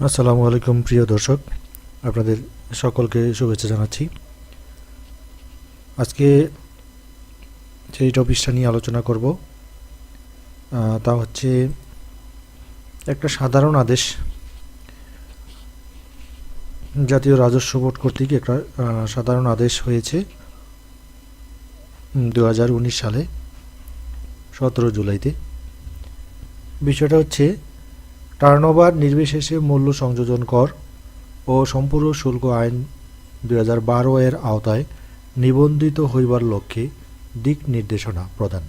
আসসালামু আলাইকুম প্রিয় দর্শক, আপনাদের সকলকে শুভেচ্ছা জানাচ্ছি। আজকে যেই টপিকটা নিয়ে আলোচনা করব তা হচ্ছে একটা সাধারণ আদেশ। জাতীয় রাজস্ব বোর্ড কর্তৃক একটা সাধারণ আদেশ হয়েছে 2019 সালে 17 জুলাইতে। বিষয়টা হচ্ছে টার্নওভার নির্বিশেষে মূল্য সংযোজন কর ও সম্পূরক শুল্ক আইন 2012 এর আওতায় নিবন্ধিত হইবার লক্ষ্যে দিক নির্দেশনা প্রদান।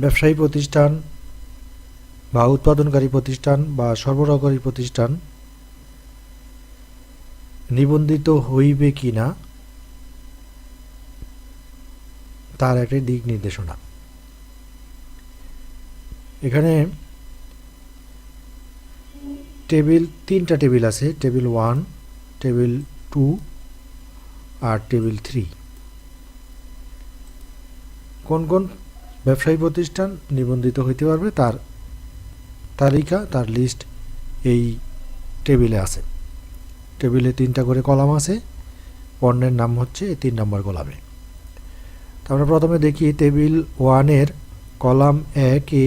ব্যবসায়ী প্রতিষ্ঠান বা উৎপাদনকারী প্রতিষ্ঠান বা সরবরাহকারী প্রতিষ্ঠান নিবন্ধিত হইবে কিনা তার একটি দিক নির্দেশনা। এখানে তিনটা টেবিল আছে, টেবিল 1, টেবিল 2 আর টেবিল 3। কোন কোন ব্যবসায়ী প্রতিষ্ঠান নিবন্ধিত হইতে পারবে তার তালিকা, তার লিস্ট এই টেবিলে আছে। টেবিলে 3টা করে কলাম আছে, পণ্যের নাম হচ্ছে 3 নম্বর কলামে। আমরা প্রথমে দেখি টেবিল 1 এর কলাম 1 এ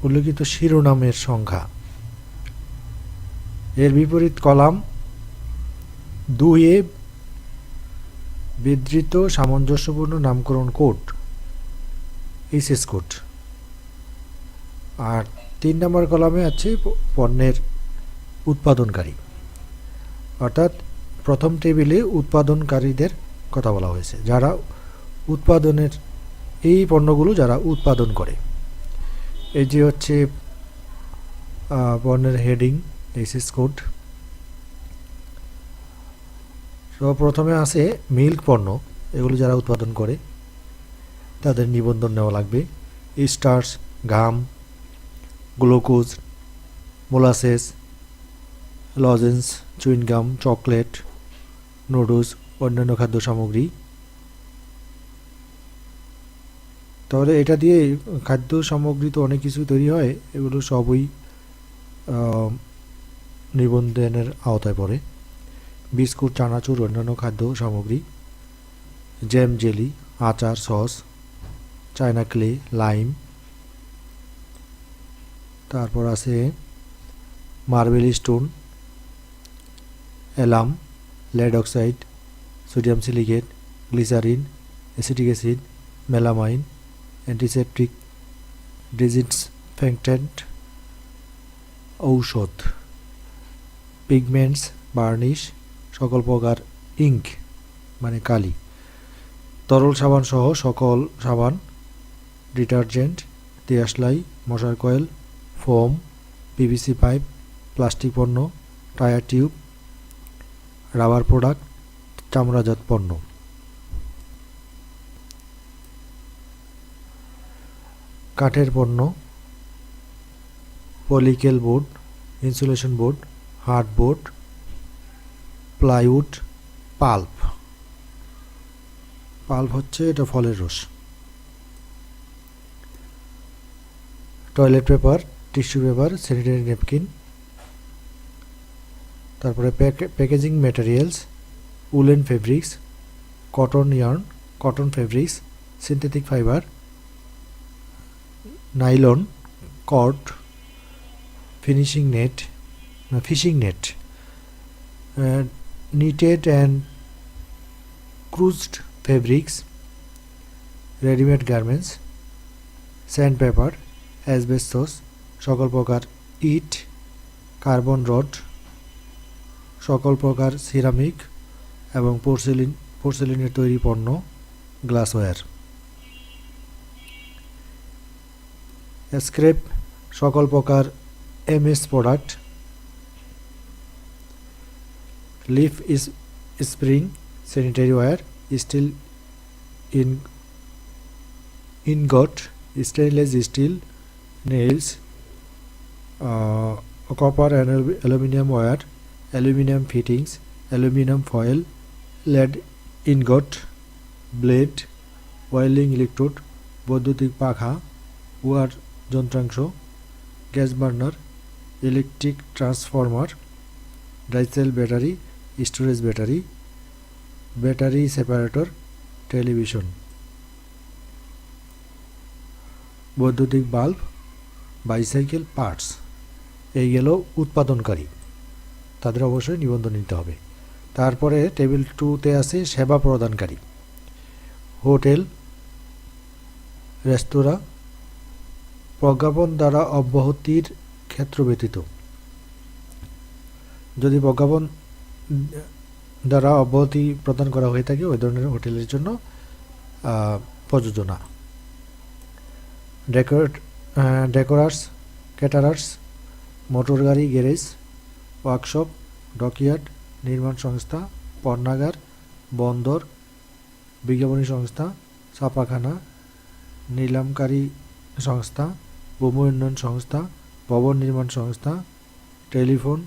উল্লেখিত শিরোনামের সংখ্যা। এর বিপরীত কলাম 2 এ বিধৃত সামঞ্জস্যপূর্ণ নামকরণ কোড, এইচএস কোড। আর 3 নম্বর কলামে আছে পণ্যের উৎপাদনকারী, অর্থাৎ প্রথম টেবিলে উৎপাদনকারীদের কথা বলা হয়েছে, যারা উৎপাদনের এই পণ্যগুলো যারা উৎপাদন করে। এই যে হচ্ছে পণ্যের হেডিং, এইচএস কোড। তো প্রথমে আছে মিল্ক পণ্য, এগুলো যারা উৎপাদন করে তাদের নিবন্ধন নেওয়া লাগবে। Starch, gum, glucose, molasses, lozenges, chewing gum, chocolate, noodles, অন্যান্য খাদ্য সামগ্রী। তাহলে এটা দিয়ে খাদ্য সামগ্রী তো অনেক কিছু তৈরি হয়, এগুলো সবই নিবন্ধনের আওতায় পড়ে। বিস্কুট, চানাচুর, অন্যান্য খাদ্য সামগ্রী, জ্যাম, জেলি, আচার, সস, চায়না ক্লে, লাইম। তারপর আছে marble stone, alum, lead oxide, sodium silicate, glycerine, acetic acid, melamine, antiseptic, disinfectant, ঔষধ, পিগমেন্টস, বার্নিশ, সকল প্রকার ইঙ্ক মানে কালি, তরল সাবান সহ সকল সাবান, ডিটারজেন্ট, দেশলাই, মশার coil, foam, PVC pipe, plastic পণ্য, টায়ার টিউব, রাবার প্রোডাক্ট, চামড়াজাত পণ্য। কাঠের পণ্য, পলিকেল board, insulation board, hardboard, plywood, pulp. Pulp হচ্ছে এটা ফলের রস। Toilet paper, tissue paper, sanitary napkin. তারপরে packaging materials, woollen fabrics, cotton yarn, cotton fabrics, synthetic fibre, nylon, cord, fishing net, knitted and cruised fabrics, ready-made garments, sandpaper, asbestos, সকল প্রকার ইট, carbon rod, সকল প্রকার ceramic এবং পোর্সেলিনের তৈরি পণ্য, glassware. Scrap, সকল প্রকার MS product. Leaf spring, sanitary ware, steel ingot, stainless steel, nails, copper and aluminium wire, aluminium fittings, aluminium foil, lead ingot, blade, welding electrode, বৈদ্যুতিক পাখা, উহার যন্ত্রাংশ, gas burner, electric transformer, diesel battery, storage battery, battery separator, television, বৈদ্যুতিক bulb, bicycle parts. এই গেল উৎপাদনকারী, তাদের অবশ্যই নিবন্ধন নিতে হবে। তারপরে টেবিল 2-তে আছে সেবা প্রদানকারী, হোটেল, রেস্তোরাঁ, প্রজ্ঞাপন দ্বারা অব্যাহতির ক্ষেত্র ব্যতীত। যদি প্রজ্ঞাপন দ্বারা অব্যাহতি প্রদান করা হয়ে থাকে ওই ধরনের হোটেলের জন্য প্রযোজ্য না। ডেকোরার্স, ক্যাটারার্স, মোটর গাড়ি গ্যারেজ, ওয়ার্কশপ, ডকইয়ার্ড, নির্মাণ সংস্থা, পণ্যাগার, বন্দর, বিজ্ঞাপনী সংস্থা, ছাপাখানা, নিলামকারী সংস্থা, ভূমি উন্নয়ন সংস্থা, ভবন নির্মাণ সংস্থা, টেলিফোন,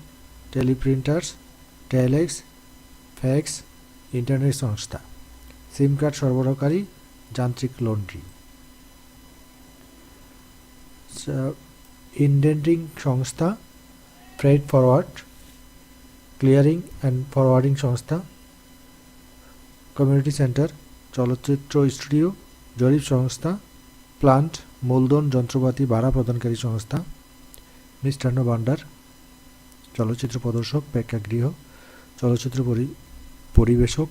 টেলিপ্রিন্টার্স, টেলেক্স, ফ্যাক্স, ইন্টারনেট সংস্থা, সিম কার্ড সরবরাহকারী, যান্ত্রিক লন্ড্রি, ইন্ডেন্টিং সংস্থা, freight forward, clearing and forwarding সংস্থা, কমিউনিটি সেন্টার, চলচ্চিত্র স্টুডিও, জরিপ সংস্থা, প্লান্ট, মূলধন, যন্ত্রপাতি ভাড়া প্রদানকারী সংস্থা, মিষ্টান্ন ভাণ্ডার, চলচ্চিত্র প্রদর্শক, প্রেক্ষাগৃহ, চলচ্চিত্র পরিবেশক,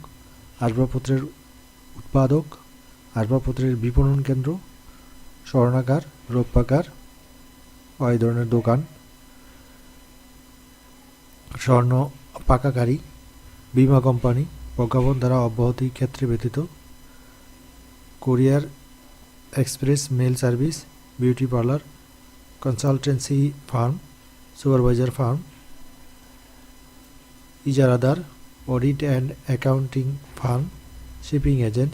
আসবাবপত্রের উৎপাদক, আসবাবপত্রের বিপণন কেন্দ্র, স্বর্ণাগার, রৌপ্যাগার, এই ধরনের দোকান, স্বর্ণ পাকাকারী, বীমা কোম্পানি, প্রজ্ঞাপন দ্বারা অব্যাহতি ক্ষেত্রে ব্যতীত, courier express mail service, beauty parlour, consultancy firm, supervisor firm, ইজারাদার, audit and accounting firm, shipping agent,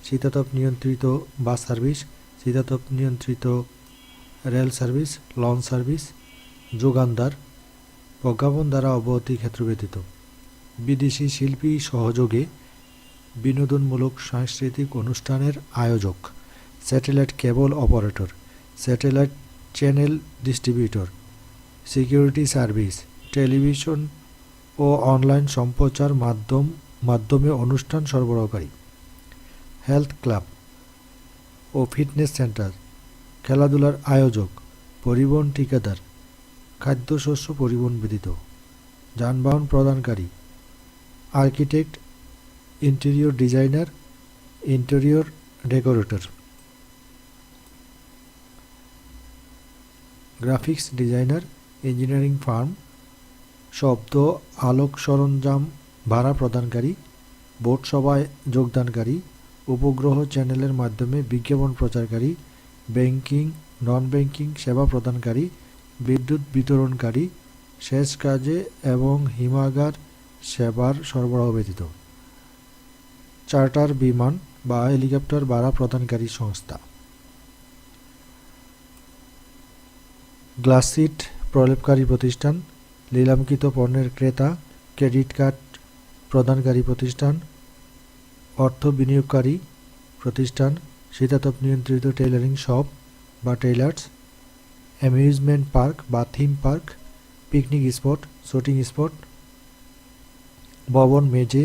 শীতাতপ নিয়ন্ত্রিত বাস সার্ভিস, শীতাতপ নিয়ন্ত্রিত রেল সার্ভিস, লঞ্চ সার্ভিস, যোগানদার, প্রজ্ঞাপন দ্বারা অব্যাহতি ক্ষেত্র ব্যতীত, বিদেশি শিল্পী সহযোগে বিনোদনমূলক সাংস্কৃতিক অনুষ্ঠানের আয়োজক, satellite cable operator, satellite channel distributor, security service, television ও অনলাইন সম্প্রচার মাধ্যমে অনুষ্ঠান সরবরাহকারী, হেলথ ক্লাব ও ফিটনেস সেন্টার, খেলাধুলার আয়োজক, পরিবহন ঠিকাদার, খাদ্যশস্য পরিবহন ব্যতীত, যানবাহন প্রদানকারী, architect, interior designer, interior decorator, graphics designer, engineering firm, শব্দ আলোক সরঞ্জাম ভাড়া প্রদানকারী, বোর্ড সভায় যোগদানকারী, উপগ্রহ চ্যানেলের মাধ্যমে বিজ্ঞাপন প্রচারকারী, ব্যাংকিং, নন ব্যাংকিং সেবা প্রদানকারী, বিদ্যুৎ বিতরণকারী, সেচ কাজে এবং হিমাগার সেবার সরবরাহ ব্যতীত, চার্টার বিমান বা হেলিকপ্টার ভাড়া প্রদানকারী সংস্থা, গ্লাসশিট প্রলেপকারী প্রতিষ্ঠান, নিলামকৃত পণ্যের ক্রেতা, ক্রেডিট কার্ড প্রদানকারী প্রতিষ্ঠান, অর্থ বিনিয়োগকারী প্রতিষ্ঠান, শীতাতপ নিয়ন্ত্রিত টেইলারিং শপ বা টেইলার্স, অ্যামিউজমেন্ট পার্ক বা theme park, picnic spot, shooting spot, ভবন, মেঝে,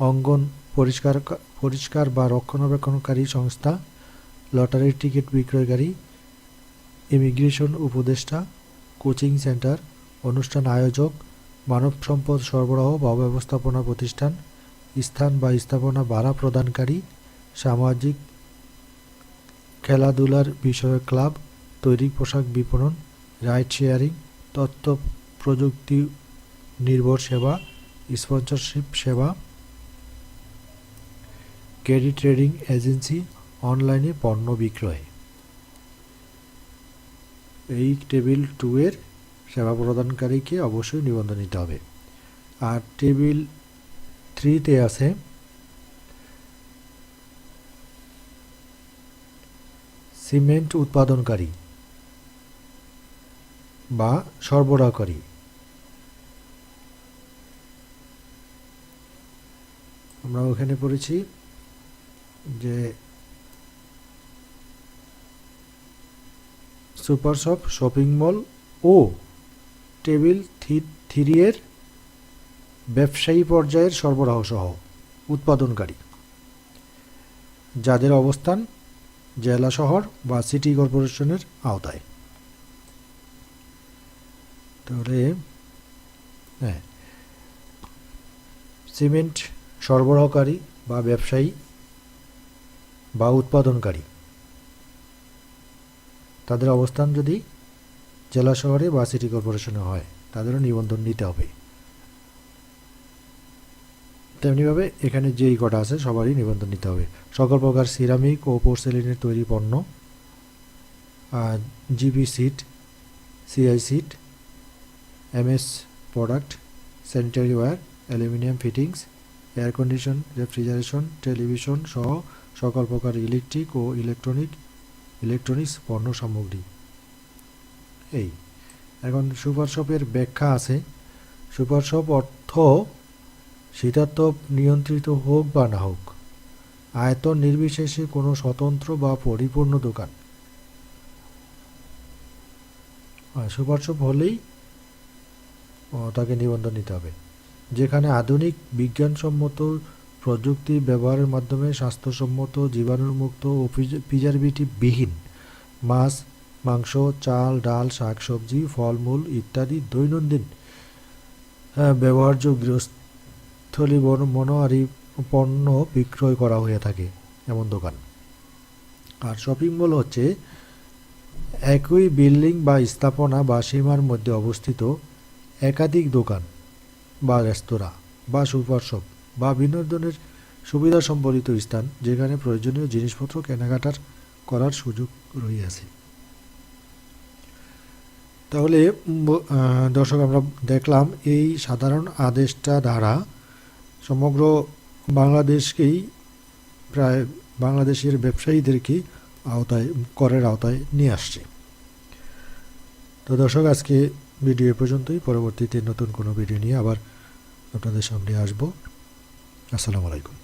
অঙ্গন পরিষ্কার বা রক্ষণাবেক্ষণকারী সংস্থা, লটারির টিকিট বিক্রয়কারী, ইমিগ্রেশন উপদেষ্টা, কোচিং সেন্টার, অনুষ্ঠান আয়োজক, মানব সম্পদ সরবরাহ বা ব্যবস্থাপনা প্রতিষ্ঠান, স্থান বা স্থাপনা ভাড়া প্রদানকারী, সামাজিক খেলাধুলার বিষয়ক ক্লাব, তৈরি পোশাক বিপণন, রাইড শেয়ারিং, তথ্য প্রযুক্তি নির্ভর সেবা, স্পন্সরশিপ সেবা, ক্রেডিট ট্রেডিং এজেন্সি, অনলাইনে পণ্য বিক্রয়। এই টেবিল 2 এর সেবা প্রদানকারীকে অবশ্যই নিবন্ধন নিতে হবে। আর টেবিল 3-তে আছে সিমেন্ট উৎপাদনকারী বা সরবরাহকারী। আমরা ওখানে পড়েছি যে সুপার শপ, শপিং মল ও টেবিল 3 এর ব্যবসায়ী পর্যায়ের সরবরাহ সহ উৎপাদনকারী যাদের অবস্থান জেলা শহর বা সিটি কর্পোরেশনের আওতায়। তাহলে হ্যাঁ, সিমেন্ট সরবরাহকারী বা ব্যবসায়ী বা উৎপাদনকারী তাদের অবস্থান যদি জেলা শহরে বা সিটি কর্পোরেশনে হয় তাদেরও নিবন্ধন নিতে হবে। তেমনিভাবে এখানে যেই কটা আছে সবারই নিবন্ধন নিতে হবে। সকল প্রকার সিরামিক ও পোর্সেলিনের তৈরি পণ্য, GB sheet, CI sheet, MS product, sanitary ware, aluminium fittings, air condition, refrigeration, television সহ সকল প্রকার ইলেকট্রিক ও ইলেকট্রনিক্স পণ্য সামগ্রী। এই এখন সুপার শপের ব্যাখ্যা আছে। সুপার শপ অর্থ শীতাতপ নিয়ন্ত্রিত হোক বা না হোক, আয়তন নির্বিশেষে কোনো স্বতন্ত্র বা পরিপূর্ণ দোকান। সুপার শপ হলেই তাকে নিবন্ধন নিতে হবে, যেখানে আধুনিক বিজ্ঞানসম্মত প্রযুক্তি ব্যবহারের মাধ্যমে স্বাস্থ্যসম্মত, জীবাণুমুক্ত ও প্রিজারভেটিভবিহীন মাছ, মাংস, চাল, ডাল, শাকসবজি, ফলমূল ইত্যাদি দৈনন্দিন ব্যবহার্য গৃহস্থলী মনোহারী পণ্য বিক্রয় করা হয়ে থাকে এমন দোকান। আর শপিং মল হচ্ছে একই বিল্ডিং বা স্থাপনা বা সীমার মধ্যে অবস্থিত একাধিক দোকান বা রেস্তোরাঁ বা সুপার শপ বা বিনোদনের সুবিধা সম্বলিত স্থান, যেখানে প্রয়োজনীয় জিনিসপত্র কেনাকাটা করার সুযোগ রয়েছে। তাহলে দর্শক, আমরা দেখলাম এই সাধারণ আদেশটা দ্বারা সমগ্র বাংলাদেশকেই, প্রায় বাংলাদেশের ব্যবসায়ীদেরকে করের আওতায় নিয়ে আসছে। তো দর্শক, আজকে ভিডিও পর্যন্তই। পরবর্তীতে নতুন কোনো ভিডিও নিয়ে আবার আপনাদের সামনে আসবো। আসসালামু আলাইকুম।